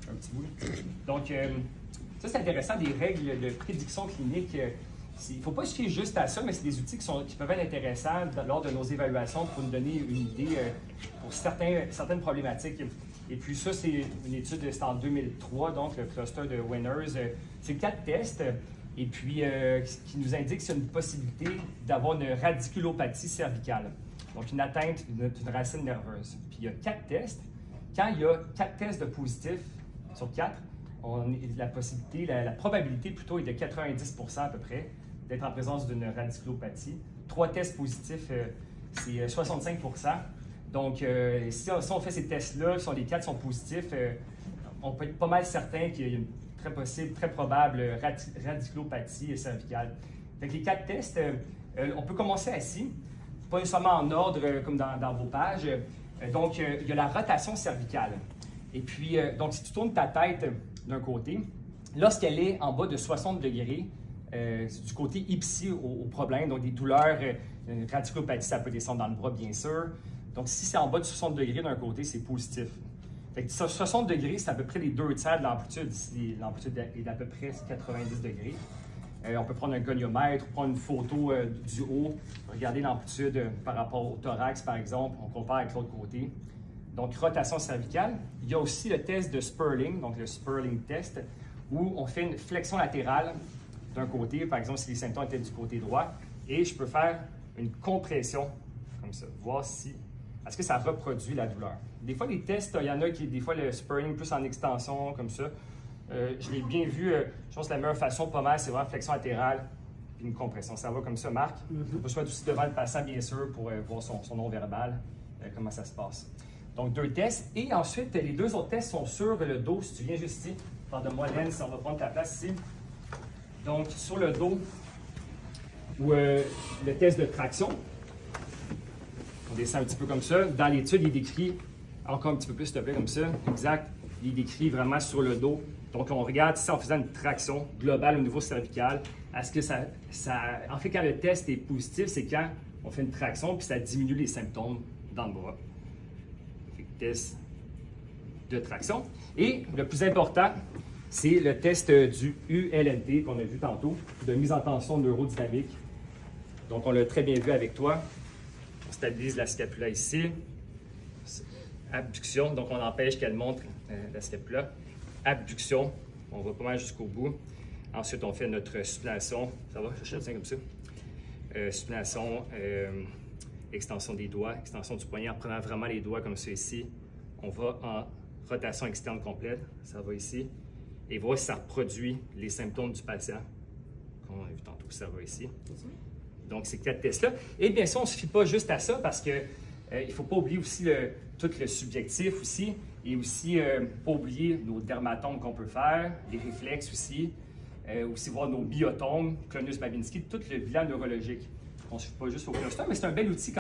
un petit bout. Donc, ça, c'est intéressant, des règles de prédiction clinique. Il ne faut pas se fier juste à ça, mais c'est des outils qui peuvent être intéressants lors de nos évaluations pour nous donner une idée pour certaines problématiques. Et puis ça, c'est une étude, c'est en 2003, donc le cluster de Winners. C'est 4 tests, et puis qui nous indique qu'il y a une possibilité d'avoir une radiculopathie cervicale, donc une atteinte d'une racine nerveuse. Puis il y a 4 tests. Quand il y a 4 tests de positifs sur 4, la probabilité plutôt est de 90% à peu près d'être en présence d'une radiculopathie. 3 tests positifs, c'est 65%. Donc, si on fait ces tests-là, si les 4 sont positifs, on peut être pas mal certain qu'il y a une très probable radiculopathie cervicale. Avec les 4 tests, on peut commencer assis, pas nécessairement en ordre comme dans vos pages. Donc, il y a la rotation cervicale. Et puis, donc, si tu tournes ta tête d'un côté, lorsqu'elle est en bas de 60 degrés, du côté ipsi au problème, donc des douleurs, une radiculopathie, ça peut descendre dans le bras, bien sûr. Donc, si c'est en bas de 60 degrés d'un côté, c'est positif. Fait que 60 degrés, c'est à peu près les 2/3 de l'amplitude. Ici, l'amplitude est d'à peu près 90 degrés. On peut prendre un goniomètre, prendre une photo du haut, regarder l'amplitude par rapport au thorax, par exemple. On compare avec l'autre côté. Donc, rotation cervicale. Il y a aussi le test de Sperling, donc le Sperling test, où on fait une flexion latérale d'un côté, par exemple, si les symptômes étaient du côté droit, et je peux faire une compression, comme ça, voir si, est-ce que ça reproduit la douleur. Des fois, les tests, il y en a qui, des fois, le Sperling plus en extension, comme ça. Je l'ai bien vu, je pense que la meilleure façon, pas mal, c'est vraiment flexion latérale, puis une compression. Ça va comme ça, Marc. On peut se mettre aussi devant le patient, bien sûr, pour voir son non-verbal, comment ça se passe. Donc, 2 tests. Et ensuite, les 2 autres tests sont sur le dos. Si tu viens juste ici, pardonne-moi, Len, si on va prendre ta place ici. Donc, sur le dos, ou le test de traction. On descend un petit peu comme ça. Dans l'étude, il est décrit, encore un petit peu plus, s'il te plaît, comme ça. Exact. Il est décrit vraiment sur le dos. Donc, on regarde ici en faisant une traction globale au niveau cervical. Est-ce que en fait, quand le test est positif, c'est quand on fait une traction puis ça diminue les symptômes dans le bras. Test de traction. Et le plus important, c'est le test du ULNT qu'on a vu tantôt, de mise en tension neurodynamique. Donc, on l'a très bien vu avec toi. On stabilise la scapula ici. Abduction, donc on empêche qu'elle montre la scapula. Abduction, on va pas mal jusqu'au bout. Ensuite, on fait notre supination. Ça va, je tiens comme ça. Supination, extension des doigts, extension du poignet en prenant vraiment les doigts comme ça ici. On va en rotation externe complète, ça va ici. Et voir si ça reproduit les symptômes du patient. Comme on a vu tantôt, ça va ici. Donc, ces 4 tests-là. Et bien sûr, on ne se fie pas juste à ça parce qu'il ne faut pas oublier aussi tout le subjectif aussi. Et aussi, pas oublier nos dermatomes qu'on peut faire, les réflexes aussi. Aussi voir nos biotomes, Clonus Babinski, tout le bilan neurologique. On ne se fie pas juste au cluster, mais c'est un bel outil.